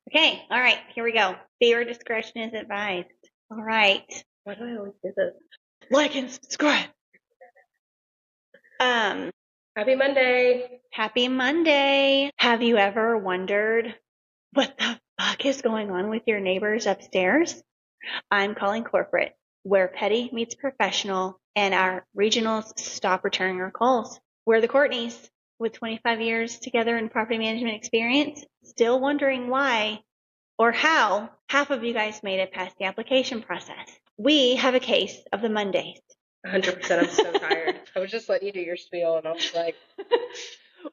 Okay, all right, here we go. Viewer discretion is advised. All right. Why do I always do this? Like and subscribe. Happy Monday. Happy Monday. Have you ever wondered what the fuck is going on with your neighbors upstairs? I'm calling corporate, where petty meets professional, and our regionals stop returning our calls. We're the Courtneys, with 25 years together in property management experience, still wondering why or how half of you guys made it past the application process. We have a case of the Mondays. 100%. I'm so tired. I was just letting you do your spiel, and I was like,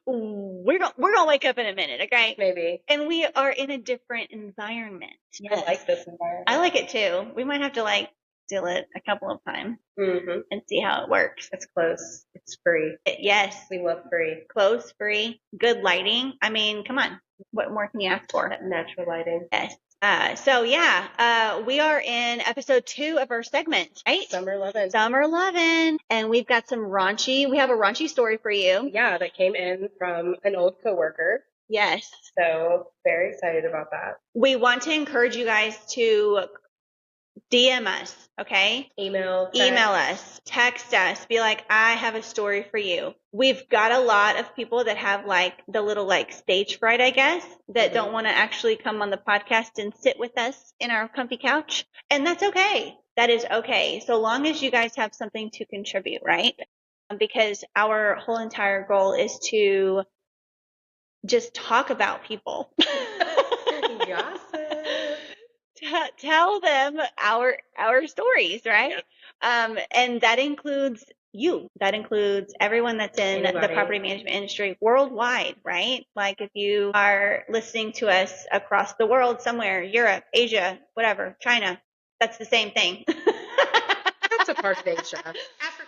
we're gonna wake up in a minute, okay? maybe. And we are in a different environment. I like this environment. I like it too. We might have to do it a couple of times and see how it works. It's close. It's free. Yes. We love free. Close, free, good lighting. I mean, come on. What more can you ask for? Natural lighting. Yes. We are in episode 2 of our segment, right? Summer Lovin. Summer Lovin. And we have a raunchy story for you. Yeah, that came in from an old coworker. Yes. So very excited about that. We want to encourage you guys to DM us, okay? Email us, text us, be like, I have a story for you. We've got a lot of people that have the little stage fright, I guess, that don't want to actually come on the podcast and sit with us in our comfy couch. And that's okay. That is okay. So long as you guys have something to contribute, right? Because our whole entire goal is to just talk about people. Tell them our stories, right? Yeah. And that includes you. That includes everyone that's in the property management industry worldwide, right? Like if you are listening to us across the world somewhere, Europe, Asia, whatever, China, that's the same thing. That's a part of Asia.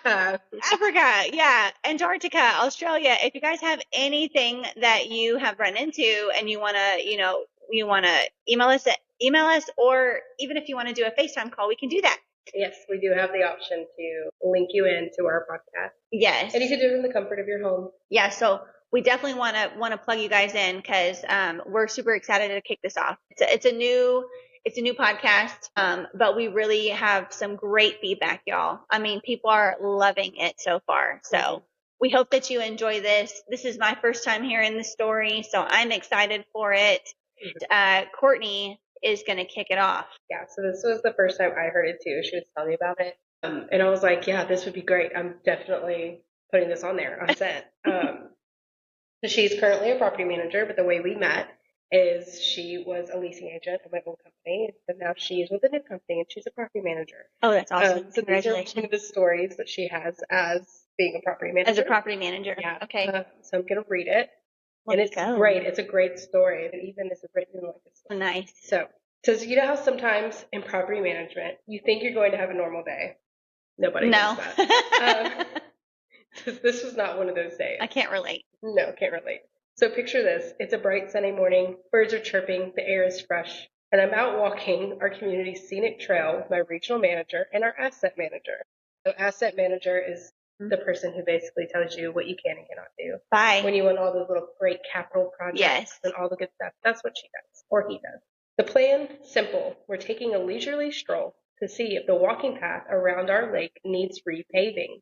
Africa, yeah. Antarctica, Australia. If you guys have anything that you have run into and you want to email us, or even if you want to do a FaceTime call, we can do that. Yes, we do have the option to link you into our podcast. Yes. And you can do it in the comfort of your home. Yeah, so we definitely want to plug you guys in because we're super excited to kick this off. It's a new podcast, but we really have some great feedback, y'all. I mean, people are loving it so far. So we hope that you enjoy this. This is my first time hearing the story, so I'm excited for it. Courtney is going to kick it off. Yeah, so this was the first time I heard it too. She was telling me about it. And I was like, yeah, this would be great. I'm definitely putting this on there on set. So she's currently a property manager, but the way we met is she was a leasing agent at my old company, and now she's with a new company, and she's a property manager. Oh, that's awesome. So these are one of the stories that she has as being a property manager. As a property manager. Yeah. Okay. So I'm going to read it. And it's great. It's a great story. It even is written like a story. Nice. So it says, you know how sometimes in property management, you think you're going to have a normal day? Nobody knows that. This was not one of those days. I can't relate. No, can't relate. So picture this. It's a bright sunny morning. Birds are chirping. The air is fresh. And I'm out walking our community's scenic trail with my regional manager and our asset manager. So asset manager is the person who basically tells you what you can and cannot do. Bye. When you want all those little great capital projects and all the good stuff. That's what she does, or he does. The plan, simple. We're taking a leisurely stroll to see if the walking path around our lake needs repaving.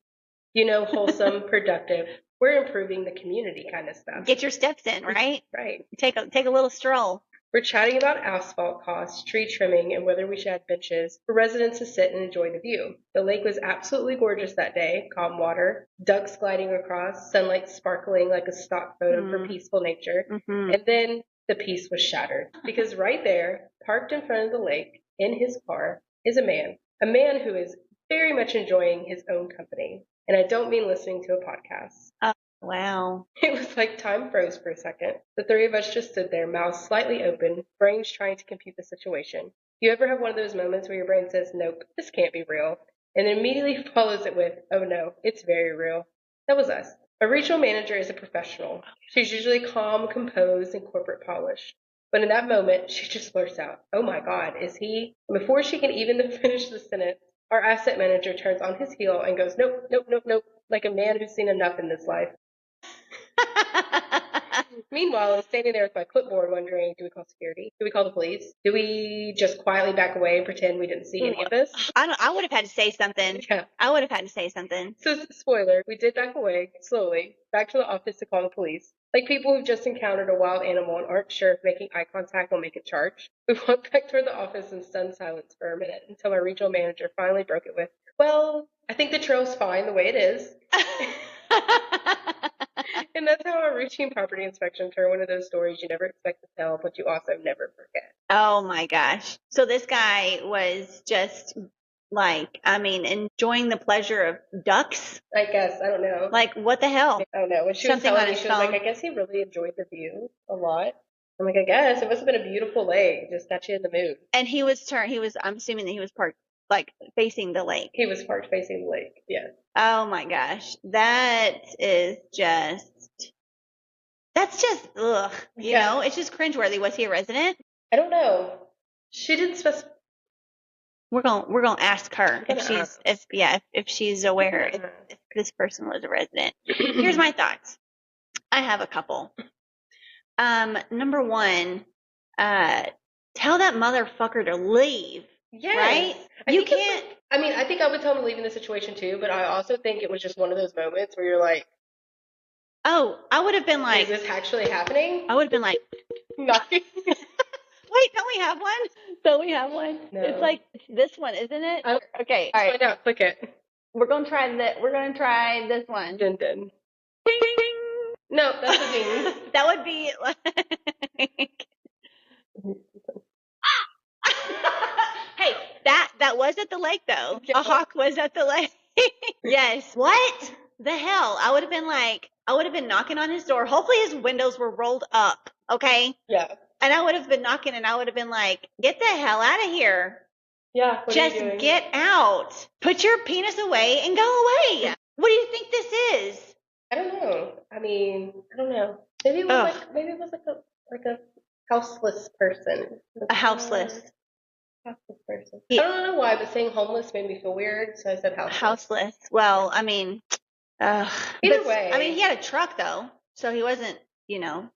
Wholesome, productive. We're improving the community kind of stuff. Get your steps in, right? Right. Take a little stroll. We're chatting about asphalt costs, tree trimming, and whether we should add benches for residents to sit and enjoy the view. The lake was absolutely gorgeous that day. Calm water, ducks gliding across, sunlight sparkling like a stock photo for peaceful nature. And then the peace was shattered because right there, parked in front of the lake in his car, is a man who is very much enjoying his own company. And I don't mean listening to a podcast. Wow. It was like time froze for a second. The three of us just stood there, mouths slightly open, brains trying to compute the situation. You ever have one of those moments where your brain says, nope, this can't be real, and immediately follows it with, oh no, it's very real? That was us. A regional manager is a professional. She's usually calm, composed, and corporate polished. But in that moment, she just blurts out, oh my God, is he? And before she can even finish the sentence, our asset manager turns on his heel and goes, nope, nope, nope, nope, like a man who's seen enough in this life. Meanwhile, I'm standing there with my clipboard wondering, do we call security? Do we call the police? Do we just quietly back away and pretend we didn't see any of this? I would have had to say something. Yeah. I would have had to say something. So, spoiler, we did back away, slowly, back to the office to call the police. Like people who've just encountered a wild animal and aren't sure if making eye contact will make it charge. We walked back toward the office in stunned silence for a minute until our regional manager finally broke it with, well, I think the trail's fine the way it is. And that's how our routine property inspection turned one of those stories you never expect to tell, but you also never forget. Oh my gosh. So this guy was just like, I mean, enjoying the pleasure of ducks. I guess, I don't know. Like, what the hell? I don't know. When she was Something telling on me, his she was like, phone. I guess he really enjoyed the view a lot. I'm like, I guess. It must have been a beautiful lake. Just got you in the mood. And I'm assuming that he was parked, like, facing the lake. He was parked facing the lake, yes. Oh my gosh. That's just, ugh. You know, it's just cringeworthy. Was he a resident? I don't know. She didn't specify. We're gonna ask her if she's aware if this person was a resident. Here's my thoughts. I have a couple. Number one, tell that motherfucker to leave. Yes. Right? I think I would tell him to leave in the situation too, but I also think it was just one of those moments where you're like, oh, I would have been like, is this actually happening? I would have been like, Nothing. wait, don't we have one? Don't we have one? No. It's like this one, isn't it? Okay, all right. Find out. Click it. We're gonna try this one. Dun, dun. Ding, ding. No, that's a ding. That would be like. Hey, that was at the lake though. A hawk was at the lake. Yes. What the hell? I would have been knocking on his door. Hopefully his windows were rolled up. Okay. Yeah. And I would have been knocking and I would have been like, get the hell out of here. Yeah. Just get out. Put your penis away and go away. Yeah. What do you think this is? I don't know. I mean, I don't know. Maybe it was like a houseless person. A houseless person. Yeah. I don't know why, but saying homeless made me feel weird, so I said houseless. Houseless. Well, I mean, either way. I mean, he had a truck though, so he wasn't,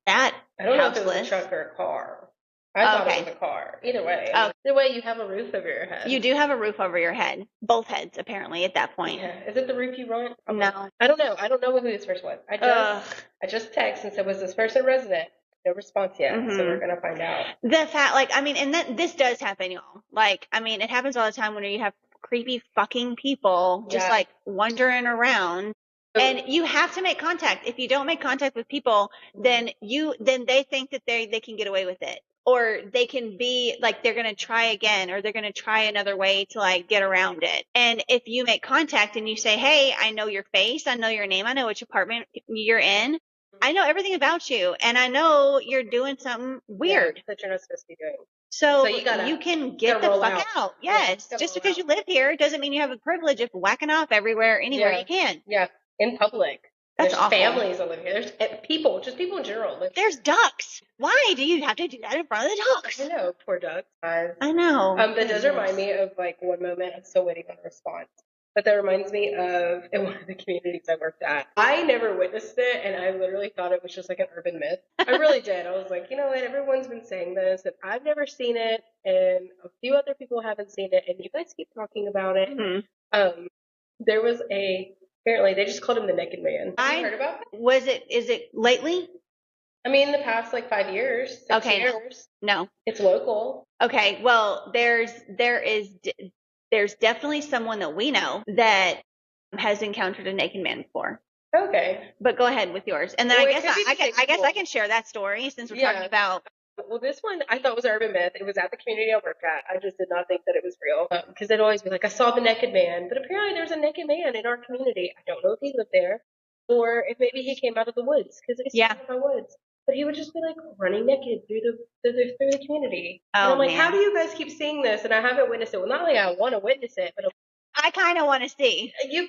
that. I don't houseless. know if it was a truck or a car. I thought it was a car. Either way. Either way, you have a roof over your head. You do have a roof over your head. Both heads, apparently, at that point. Yeah. Is it the roof you want? No. I don't know. I don't know who this person was. I just texted and said, was this person resident? No response yet, so we're going to find out. The fact, this does happen, y'all. It happens all the time when you have creepy fucking people just, wandering around. And you have to make contact. If you don't make contact with people, then they think that they can get away with it. Or they can be, they're going to try again, or they're going to try another way to, get around it. And if you make contact and you say, hey, I know your face, I know your name, I know which apartment you're in, I know everything about you, and I know you're doing something weird that you're not supposed to be doing. So you can get the fuck out. Yes. Just because you live here doesn't mean you have a privilege of whacking off everywhere, anywhere you can. Yeah. In public. That's There's awful. Families that live here. There's people in general. There's ducks. Why do you have to do that in front of the ducks? I know, poor ducks. I know. That does remind me of one moment. I'm still waiting on a response. But that reminds me of in one of the communities I worked at. I never witnessed it, and I literally thought it was just an urban myth. I really did. I was like, you know what? Everyone's been saying this, and I've never seen it, and a few other people haven't seen it, and you guys keep talking about it. Mm-hmm. There was apparently they just called him the Naked Man. Have you heard about it? Is it lately? I mean, in the past 5 years, 6 years. No. It's local. Okay. Well, there's definitely someone that we know that has encountered a naked man before. Okay. But go ahead with yours. And then I guess I can share that story since we're talking about. Well, this one I thought was an urban myth. It was at the community I worked at. I just did not think that it was real. Because they'd always be like, I saw the naked man. But apparently there's a naked man in our community. I don't know if he lived there or if maybe he came out of the woods. Because it's out of my woods. But he would just be running naked through the community. And I'm like, how do you guys keep seeing this? And I haven't witnessed it. Well, not I want to witness it, but I kind of want to see. A little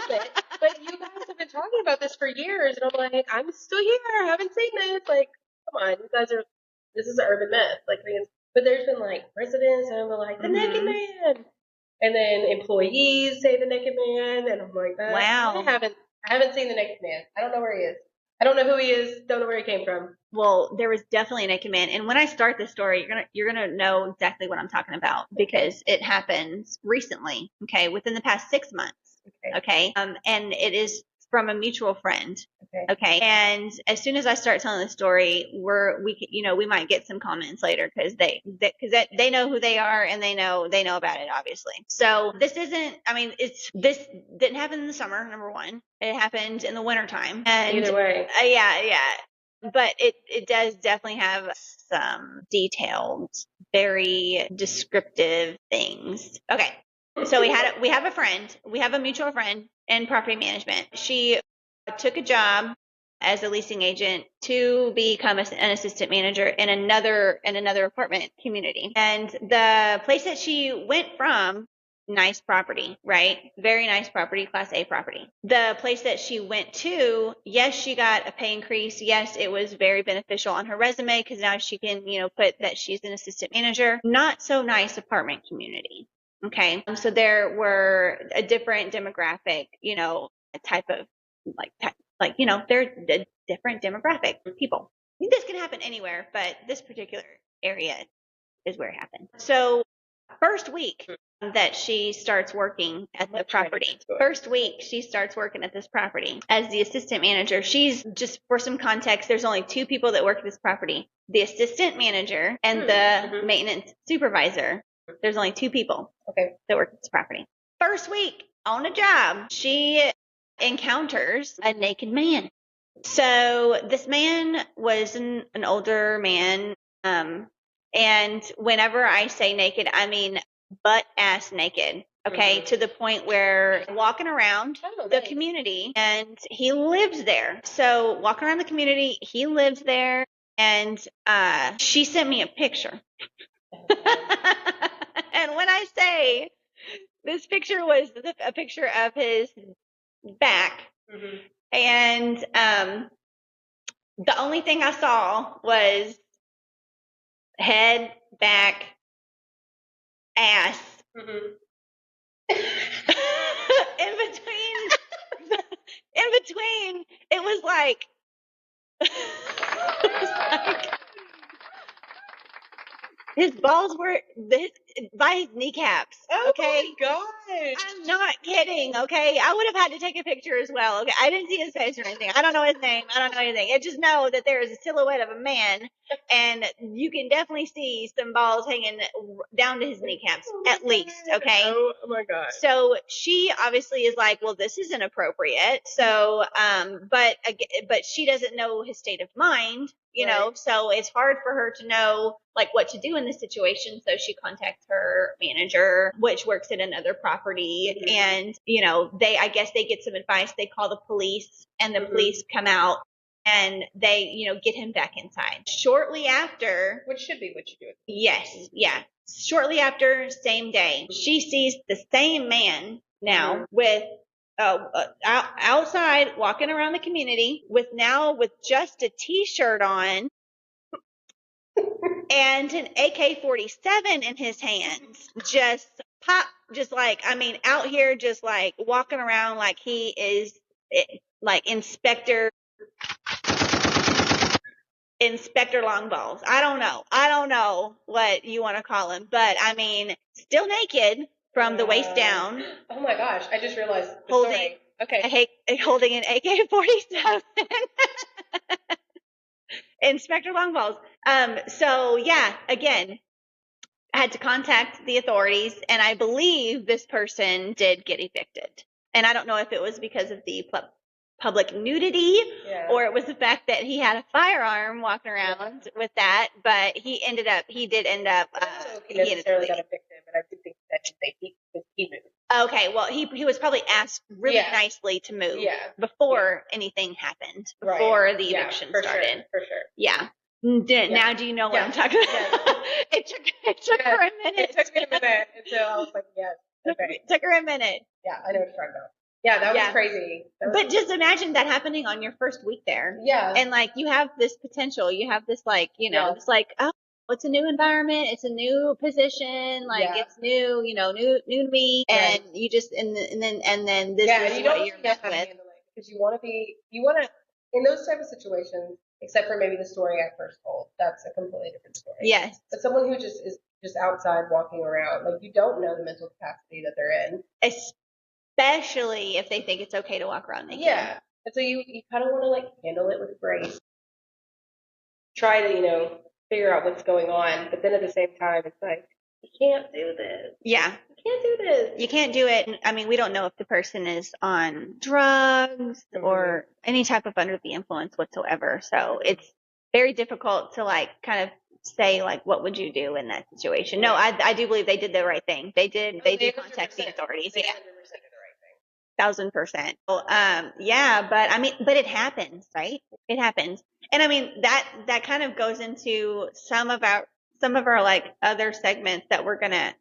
bit. But you guys have been talking about this for years. And I'm like, I'm still here. I haven't seen this. Come on. You guys are, this is an urban myth. But there's been residents and they're like, the naked man. And then employees say the naked man. And I'm like, wow. I haven't seen the naked man. I don't know where he is. I don't know who he is. Don't know where he came from. Well, there was definitely a naked man. And when I start the story, you're gonna know exactly what I'm talking about because it happened recently. Okay, within the past 6 months. Okay. And it is from a mutual friend. Okay. And as soon as I start telling the story, we might get some comments later because they know who they are and they know about it, obviously. So this didn't happen in the summer, number one. It happened in the wintertime. And either way. Yeah. But it does definitely have some detailed, very descriptive things. Okay. So we have a mutual friend in property management. She took a job as a leasing agent to become an assistant manager in another apartment community. And the place that she went from, nice property, right? Very nice property, Class A property. The place that she went to, yes, she got a pay increase. Yes, it was very beneficial on her resume because now she can, put that she's an assistant manager. Not so nice apartment community. Okay. So there were a different demographic, type of they're a different demographic people. This can happen anywhere, but this particular area is where it happened. So first week that she starts working at the property. First week she starts working at this property as the assistant manager. She's, just for some context, there's only 2 people that work at this property. The assistant manager and the maintenance supervisor. There's only 2 people that work at this property. First week on a job, she encounters a naked man. So this man was an older man. And whenever I say naked, I mean butt ass naked. Okay. To the point where walking around the community, and he lives there. So walking around the community, he lives there. And she sent me a picture. And when I say this picture was a picture of his back, and the only thing I saw was head, back, ass. In between, it was like his balls were by his kneecaps. Okay. Oh my gosh. I'm not kidding. Okay. I would have had to take a picture as well. Okay. I didn't see his face or anything. I don't know his name. I don't know anything. I just know that there is a silhouette of a man, and you can definitely see some balls hanging down to his kneecaps, at least. Okay. Oh my God. So she obviously is like, well, this is inappropriate. So, but she doesn't know his state of mind, so it's hard for her to know like what to do in this situation. So she contacts her manager, which works at another property. And, I guess they get some advice. They call the police, and the police come out and they, get him back inside. Shortly after. Which should be what you do. Yes. Yeah. Shortly after, same day, she sees the same man now with outside walking around the community with just a t-shirt on and an AK-47 in his hands. Just out here, just like walking around like he is like Inspector Longballs. I don't know what you want to call him, but I mean, still naked from the waist down. Oh my gosh! I just realized. Holding an AK-47. Inspector Longballs. So yeah, again, I had to contact the authorities, and I believe this person did get evicted. And I don't know if it was because of the public nudity, or it was the fact that he had a firearm walking around with that, but he did end up he necessarily got evicted, but I do think that he moved. Okay, well, he was probably asked really nicely to move before anything happened, before the eviction started. For sure. Yeah. Now do you know what I'm talking about? Yes. It took her a minute. It took me a minute until I was like, yes. Okay. It took her a minute. Yeah, I know what you're talking about. Yeah, that was crazy. But just imagine that happening on your first week there. Yeah. And like you have this potential, you have this like, it's like, oh, it's a new environment, it's a new position, like it's new, new to me, and you just and then this is what you're met with. Because you want to in those type of situations, except for maybe the story I first told, that's a completely different story. Yes. But someone who just is just outside walking around, like, you don't know the mental capacity that they're in. Especially if they think it's okay to walk around naked. Yeah. And so you kind of want to, like, handle it with grace. Try to, figure out what's going on. But then at the same time, it's like, you can't do this. Yeah. You can't do this. You can't do it. I mean, we don't know if the person is on drugs or any type of under the influence whatsoever. So it's very difficult to, like, kind of say, like, what would you do in that situation? No, I do believe they did the right thing. They did contact the authorities. They 100% Yeah. did the right thing. 1,000%. Well, yeah, but I mean, but it happens, right? It happens. And I mean, that kind of goes into some of our like other segments that we're gonna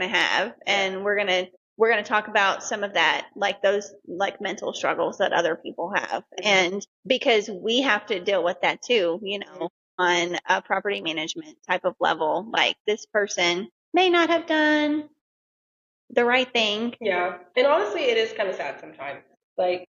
have, and we're gonna talk about some of that, like those, like, mental struggles that other people have, and because we have to deal with that too, on a property management type of level. Like, this person may not have done the right thing. Yeah. And honestly, it is kind of sad sometimes. Like,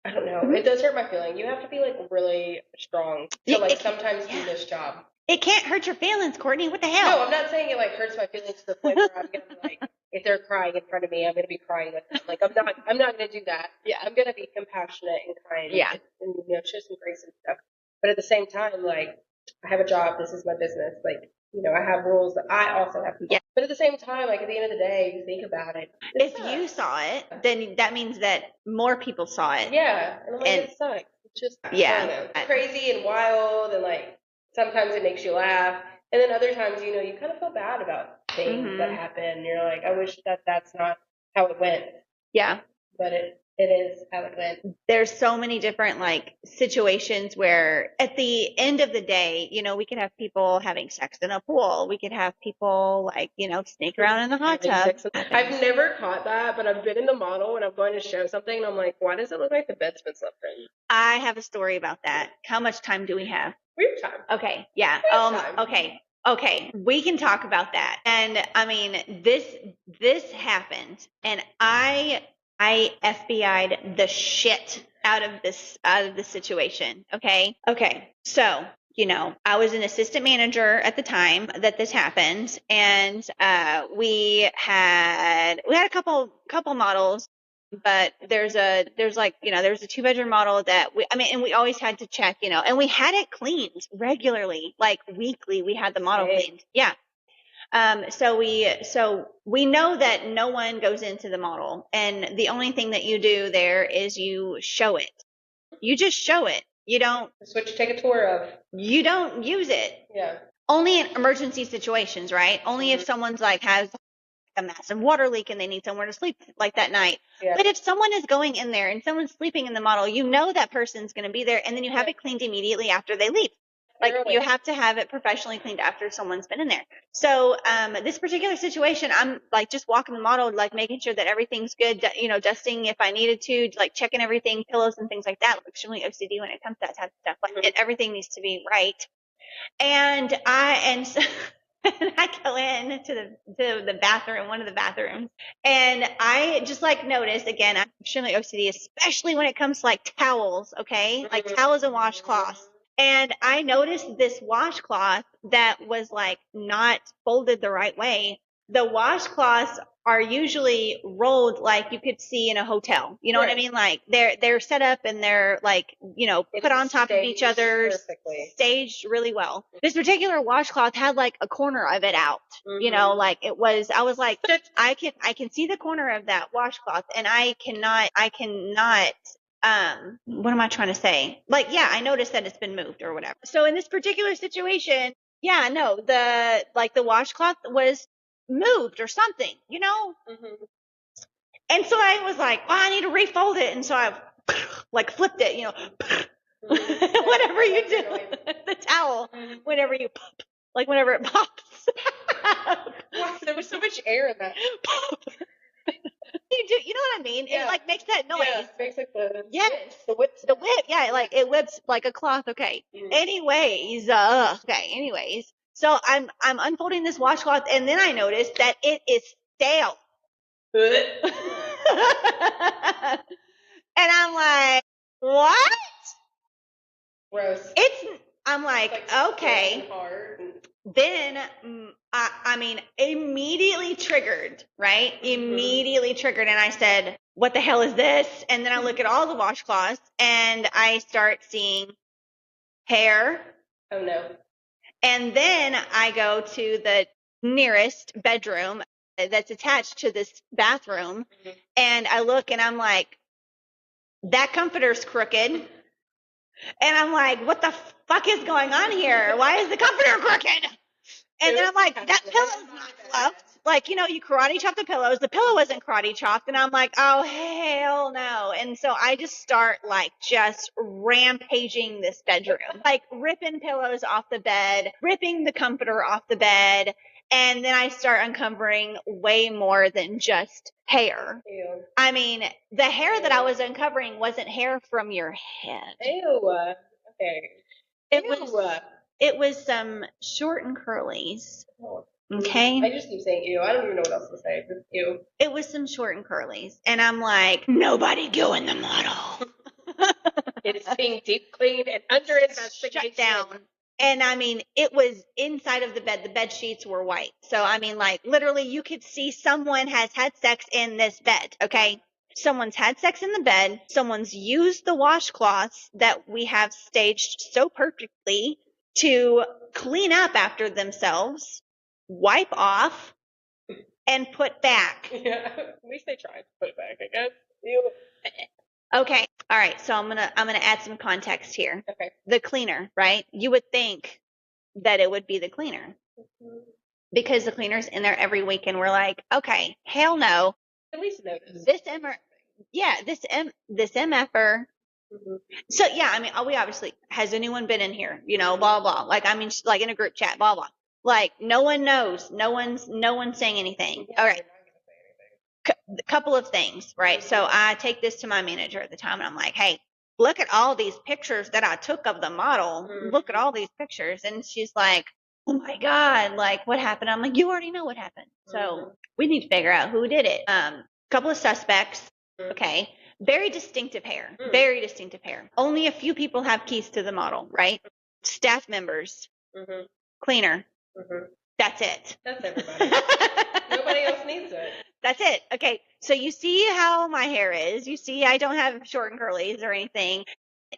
I don't know. It does hurt my feeling. You have to be, like, really strong to, like, sometimes do this job. It can't hurt your feelings, Courtney. What the hell? No, I'm not saying it, like, hurts my feelings to the point where I'm gonna, like, if they're crying in front of me, I'm gonna be crying with them. Like, I'm not gonna do that. Yeah. I'm gonna be compassionate and kind. Yeah. And show some grace and stuff. But at the same time, like, I have a job. This is my business. Like, I have rules that I also have to follow. Yeah. But at the same time, like, at the end of the day, you think about it. If you saw it, then that means that more people saw it. Yeah. And I'm like, it sucks. It's just, I don't know. It's crazy and wild, and, like, sometimes it makes you laugh. And then other times, you kind of feel bad about things that happen. You're like, I wish that that's not how it went. Yeah. But it is how it went. There's so many different, like, situations where at the end of the day, we could have people having sex in a pool. We could have people, like, sneak around in the hot tub. I've never caught that, but I've been in the model when I'm going to show something, and I'm like, why does it look like the bed's been slept in? I have a story about that. How much time do we have? We have time. Okay. Yeah. Time. Okay. We can talk about that. And I mean, this happened, and I FBI'd the shit out of this situation. Okay. So, I was an assistant manager at the time that this happened, and we had a couple models. But there's a 2-bedroom model that and we always had to check, and we had it cleaned regularly, like weekly. We had the model cleaned. Yeah. So we know that no one goes into the model, and the only thing that you do there is you show it. You just show it. You don't. That's what you take a tour of. You don't use it. Yeah. Only in emergency situations, right? Only if someone's, like, has a massive water leak and they need somewhere to sleep, like, that night. Yeah. But if someone is going in there and someone's sleeping in the model, that person's going to be there, and then you have it cleaned immediately after they leave. Like, you have to have it professionally cleaned after someone's been in there. So, this particular situation, I'm, like, just walking the model, like, making sure that everything's good, dusting if I needed to, like, checking everything, pillows and things like that. Like, extremely OCD when it comes to that type of stuff. Like, everything needs to be right. And I go in to the bathroom, one of the bathrooms, and I just, like, noticed, again, I'm extremely OCD, especially when it comes to, like, towels, okay? Like, towels and washcloths. And I noticed this washcloth that was, like, not folded the right way. The washcloths are usually rolled like you could see in a hotel. You know what I mean? Like, they're set up and they're, like, put on top of each other, staged really well. This particular washcloth had, like, a corner of it out. Like, I was like, I can see the corner of that washcloth, and I cannot, what am I trying to say? Like, yeah, I noticed that it's been moved or whatever. So in this particular situation, yeah, no, the washcloth was moved or something, And so I was like, I need to refold it. And so I, like, flipped it, whatever you do, the towel, whenever you pop, like, whenever it pops. Wow, there was so much air in that. You know what I mean? Yeah. It, like, makes that noise. Yeah, it makes, like, the whip. The whip, yeah, like, it whips like a cloth. Okay. Anyways, so I'm unfolding this washcloth, and then I noticed that it is stale. And I'm like, what? Gross. I'm like okay. Hard. Then, immediately triggered, right? Immediately triggered. And I said, what the hell is this? And then I look at all the washcloths and I start seeing hair. Oh, no. And then I go to the nearest bedroom that's attached to this bathroom. And I look and I'm like, that comforter's crooked. And I'm like, what the fuck is going on here? Why is the comforter crooked? And then I'm like, that pillow's not fluffed. Like, you karate chop the pillows. The pillow wasn't karate chopped. And I'm like, oh, hell no. And so I just start just rampaging this bedroom, like ripping pillows off the bed, ripping the comforter off the bed. And then I start uncovering way more than just hair. Ew. I mean, the hair that I was uncovering wasn't hair from your head. Ew. Okay. It was some short and curlies. Okay. I just keep saying ew. I don't even know what else to say. Just ew. It was some short and curlies. And I'm like, nobody go in the model. It's being deep cleaned and under investigation. Shut down. And it was inside of the bed. The bed sheets were white. So literally you could see someone has had sex in this bed. Okay. Someone's had sex in the bed. Someone's used the washcloths that we have staged so perfectly to clean up after themselves, wipe off, and put back. Yeah, at least they tried to put it back, I guess. Ew. Okay. All right. So I'm gonna add some context here. Okay. The cleaner, right? You would think that it would be the cleaner because the cleaner's in there every week, and we're like, okay, hell no. At least notice. This MFer. So yeah, we obviously, has anyone been in here? Blah blah. Like in a group chat, blah blah. Like no one knows. No one's saying anything. Yeah, all right. A couple of things, right? So I take this to my manager at the time, and I'm like, hey, look at all these pictures that I took of the model. Look at all these pictures. And she's like, oh my God, what happened? I'm like, you already know what happened. So we need to figure out who did it. Couple of suspects. Okay. Very distinctive hair. Very distinctive hair. Only a few people have keys to the model, right? Staff members. Cleaner. That's it. That's everybody. Nobody else needs it. That's it. Okay. So you see how my hair is. You see I don't have short and curlies or anything.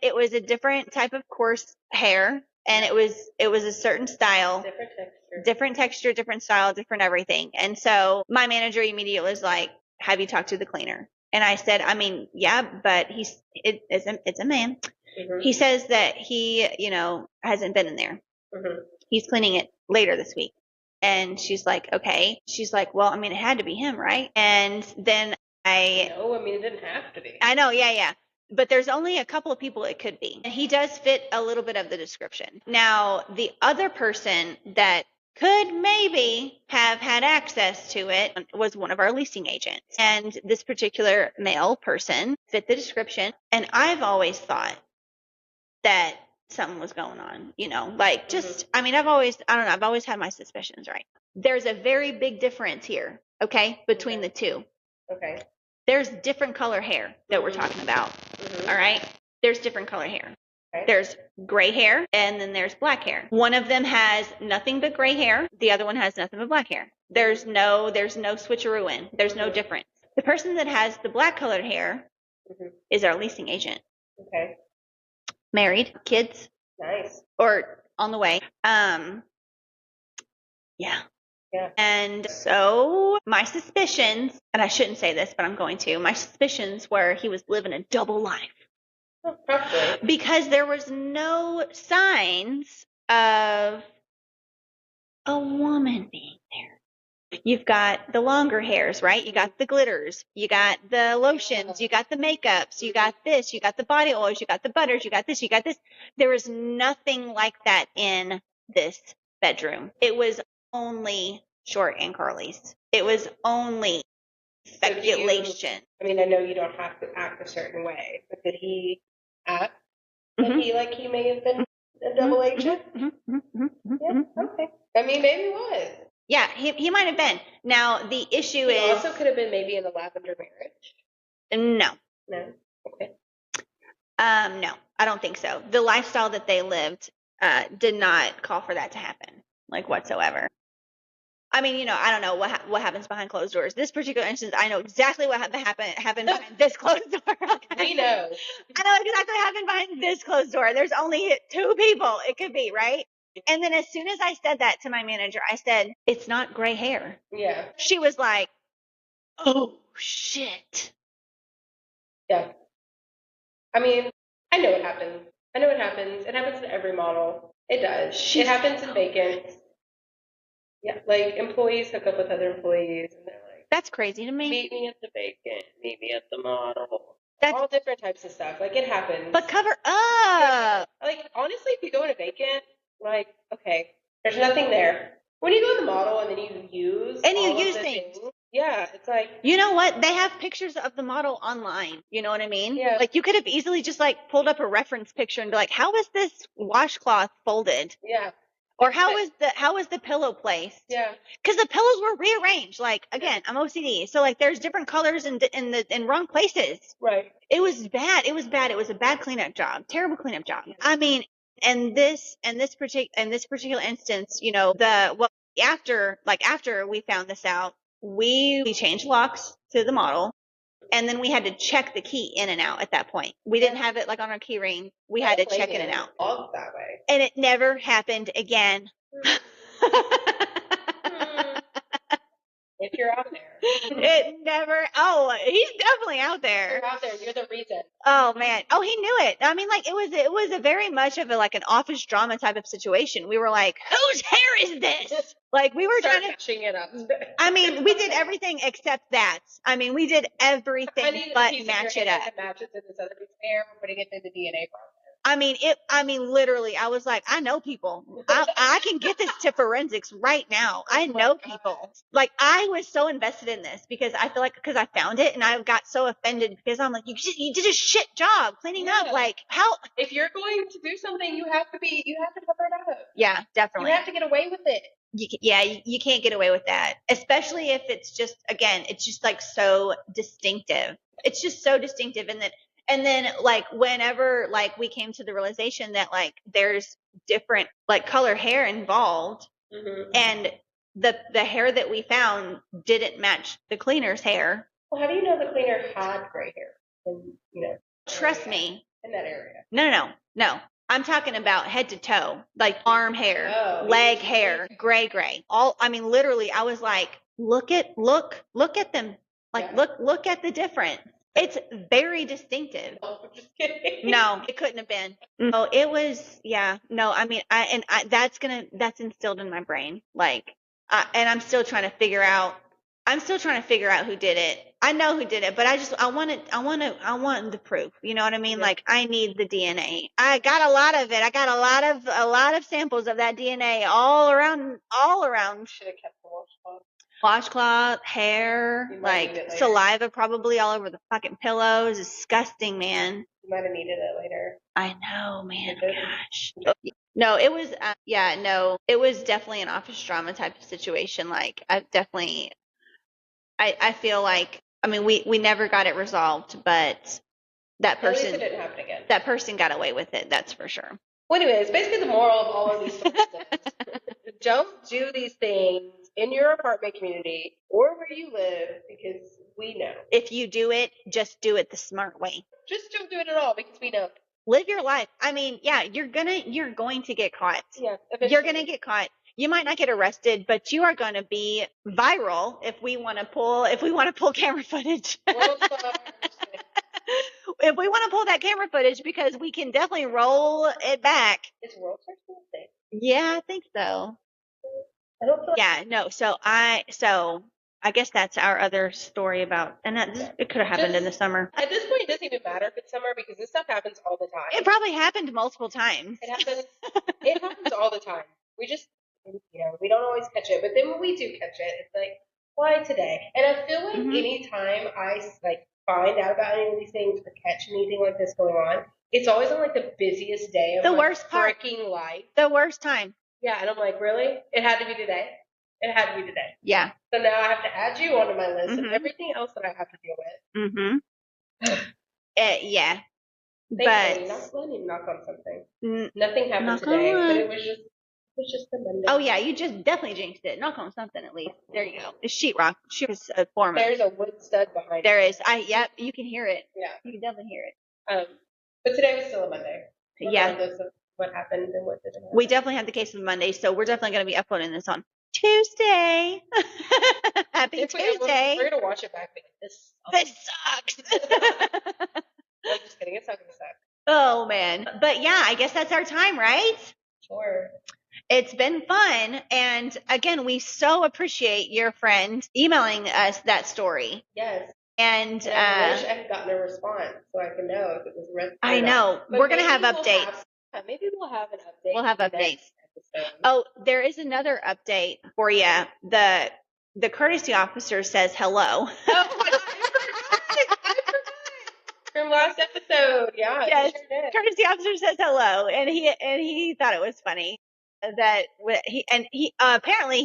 It was a different type of coarse hair, and it was a certain style. Different texture, different style, different everything. And so my manager immediately was like, have you talked to the cleaner? And I said, yeah, but it's a man. He says that he, hasn't been in there. He's cleaning it later this week. And she's like, okay. She's like, well, it had to be him, right? And then No, it didn't have to be. I know, yeah. But there's only a couple of people it could be. And he does fit a little bit of the description. Now, the other person that could maybe have had access to it was one of our leasing agents. And this particular male person fit the description. And I've always thought that something was going on, I've always had my suspicions, right? There's a very big difference here, okay, between the two. Okay. There's different color hair that we're talking about, all right? There's different color hair. Okay. There's gray hair, and then there's black hair. One of them has nothing but gray hair. The other one has nothing but black hair. There's no switcheroo in. There's no difference. The person that has the black colored hair is our leasing agent. Okay. Married, kids. Nice. Or on the way. Yeah. And so my suspicions, and I shouldn't say this, but I'm going to, my suspicions were he was living a double life. Oh, probably. Because there was no signs of a woman being there. You've got the longer hairs, right? You got the glitters. You got the lotions. You got the makeups. You got this. You got the body oils. You got the butters. You got this. You got this. There was nothing like that in this bedroom. It was only short and curlies. It was only speculation. I know you don't have to act a certain way, but did he act like he may have been a double agent? Yeah, okay. Maybe he was. Yeah, he might have been. Now, the issue is... He also could have been maybe in the lavender marriage. No. No? Okay. No, I don't think so. The lifestyle that they lived did not call for that to happen, like whatsoever. I mean, I don't know what happens behind closed doors. This particular instance, I know exactly what happened behind this closed door. Okay? We know. I know exactly what happened behind this closed door. There's only 2 people. It could be, right? And then as soon as I said that to my manager, I said, "It's not gray hair." Yeah. She was like, "Oh shit." Yeah. I mean, I know it happens. I know it happens. It happens to every model. It does. It happens in vacants. Yeah, like employees hook up with other employees, and they're like, That's crazy to me. meet me at the vacant, meet me at the model. That's all different types of stuff. Like, it happens. But cover up. Like, honestly, if you go in a vacant, like, okay, there's nothing there. When you go to the model and then you use things. Yeah, it's like, You know what? They have pictures of the model online. You know what I mean? Yeah. Like you could have easily just like pulled up a reference picture and be like, "How is this washcloth folded?" yeah, Or how is the pillow placed? yeah, Because the pillows were rearranged. Like again, I'm OCD, so like there's different colors in wrong places. right. It was bad. It was bad. It was a bad cleanup job. Terrible cleanup job. I mean, and this particular instance, after we found this out, we changed locks to the model, and then we had to check the key in and out at that point. We didn't have it like on our key ring. We had to check in and out. All that way. And it never happened again. If you're out there. It never. Oh, he's definitely out there. You're out there. You're the reason. Oh man. Oh, he knew it. I mean, like it was a very much of like an office drama type of situation. We were like, whose hair is this? Like we were trying to matching it up. I mean, we did everything except that. I mean, we did everything but match it up. That matches in this other piece of hair. We're putting it through the DNA process. I mean, literally, I was like, I know people. I can get this to forensics right now. I know people. Like, I was so invested in this because I feel like, because I found it and I got so offended because I'm like, you did a shit job cleaning up. Like, how? If you're going to do something, you have to cover it up. Yeah, definitely. You have to get away with it. You can't get away with that, especially if it's just, again, it's just like so distinctive. It's just so distinctive. And then like whenever like we came to the realization that like there's different like color hair involved, and the hair that we found didn't match the cleaner's hair. Well, how do you know the cleaner had gray hair? Trust me. In that area. No. I'm talking about head to toe, like arm hair, leg hair, gray. Literally, I was like, look at them. Like, look at the difference. It's very distinctive. Oh, I'm just kidding. No, it couldn't have been. No, it was, yeah. No, I mean, that's instilled in my brain. Like, and I'm still trying to figure out who did it. I know who did it, but I want the proof. You know what I mean? Yeah. Like, I need the DNA. I got a lot of it. I got a lot of samples of that DNA all around. Should have kept the washcloth. Washcloth, hair, like saliva probably all over the fucking pillows. Disgusting, man. You might have needed it later. I know, man. Gosh. No, it was, it was definitely an office drama type of situation. Like, I feel like, I mean, we never got it resolved, but that person, at least it didn't happen again. That person got away with it. That's for sure. Well, anyways, basically the moral of all of these stories is don't do these things in your apartment community or where you live because we know. If you do it, just do it the smart way. Just don't do it at all because we know. Live your life. I mean, yeah, you're going to get caught. Yeah, eventually. You're going to get caught. You might not get arrested, but you are going to be viral if we want to pull camera footage. If we want to pull that camera footage, because we can definitely roll it back. Is World Star still a thing? Yeah, I think so. I don't feel yeah, no. So I guess that's our other story about, and it could have happened in the summer. At this point, it doesn't even matter if it's summer because this stuff happens all the time. It probably happened multiple times. It happens all the time. We just, we don't always catch it. But then when we do catch it, it's like, why today? And I feel like anytime I find out about any of these things or catch anything like this going on, it's always on the busiest day of the worst freaking life. The worst time. Yeah, and I'm like, really? It had to be today? It had to be today. Yeah. So now I have to add you onto my list of everything else that I have to deal with. Yeah. Thankfully, but let me knock on something. n- Nothing happened knock on today, but wood. it was just a Monday. Oh yeah, you just definitely jinxed it. Knock on something at least. There you go. It's sheetrock. Sheetrock is a form of. There's a wood stud behind There me. is. Yep, you can hear it. Yeah. You can definitely hear it. But today was still a Monday. Yeah. Regardless of what happened and what didn't happen. We definitely have the case of Monday, so we're definitely going to be uploading this on Tuesday. Happy Tuesday. We're going to watch it back because this sucks. I'm just kidding. It's not going to suck. Oh, man. But yeah, I guess that's our time, right? Sure. It's been fun. And again, we so appreciate your friend emailing us that story. Yes. And I wish I had gotten a response so I could know if it was read. I know. We're going to have updates. Maybe we'll have an update. We'll have updates. Oh, there is another update for you. The courtesy officer says hello. Oh my God, I forgot. From last episode, yeah. Yes, sure did. courtesy officer says hello, and he thought it was funny that he apparently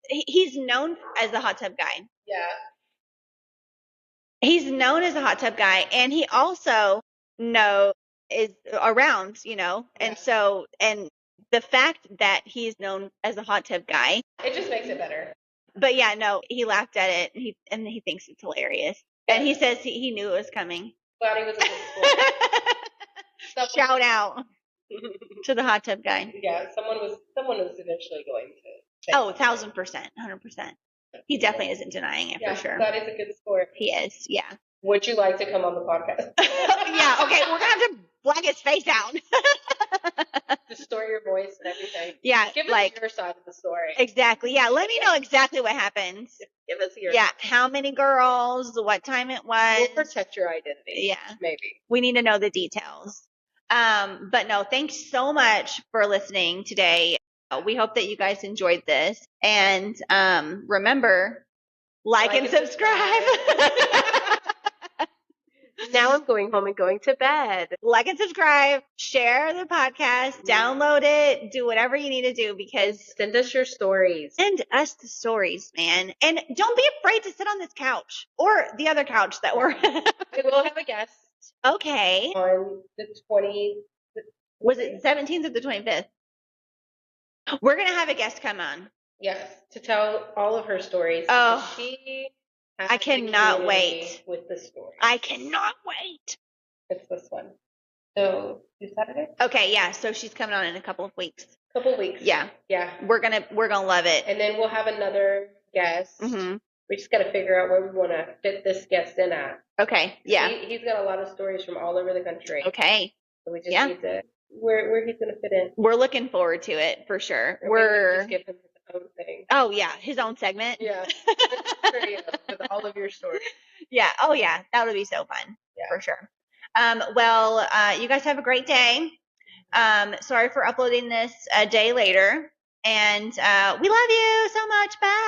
he's known as the hot tub guy. Yeah. He's known as a hot tub guy, and he also is around, and so the fact that he's known as a hot tub guy, it just makes it better. But yeah, no, he laughed at it, and he thinks it's hilarious, and he says he knew it was coming. Glad he was a good sport. Shout out to the hot tub guy. Yeah, someone was eventually going to. Oh, 1,000%, 100%. He definitely isn't denying it for sure. That is a good sport. He is, yeah. Would you like to come on the podcast? Yeah, okay, we're gonna have to black his face out. Distort your voice and everything. Yeah, give us your side of the story. Exactly. Yeah, let me know exactly what happens. Give us your. Yeah, how many girls, what time it was. We'll protect your identity. Yeah, maybe. We need to know the details. But no, thanks so much for listening today. We hope that you guys enjoyed this, and remember, like and subscribe. Now I'm going home and going to bed. Like and subscribe, share the podcast, download it, do whatever you need to do because send us your stories. Send us the stories, man. And don't be afraid to sit on this couch or the other couch that we're We will have a guest. Okay. On the 20th. Was it 17th or the 25th? We're going to have a guest come on. Yes, to tell all of her stories. Oh. She I cannot wait. With the story. I cannot wait. It's this one. So, is Saturday? Okay, yeah. So she's coming on in a couple of weeks. Yeah. Yeah. We're gonna love it. And then we'll have another guest. Mm-hmm. We just got to figure out where we want to fit this guest in at. Okay. Yeah. He's got a lot of stories from all over the country. Okay. So we just need to where he's gonna fit in. We're looking forward to it for sure. We're just give him his own thing. Oh yeah, his own segment. Yeah. With all of your stories. Yeah. Oh yeah, that would be so fun. Yeah. For sure. Well, you guys have a great day. Sorry for uploading this a day later, and we love you so much. Bye.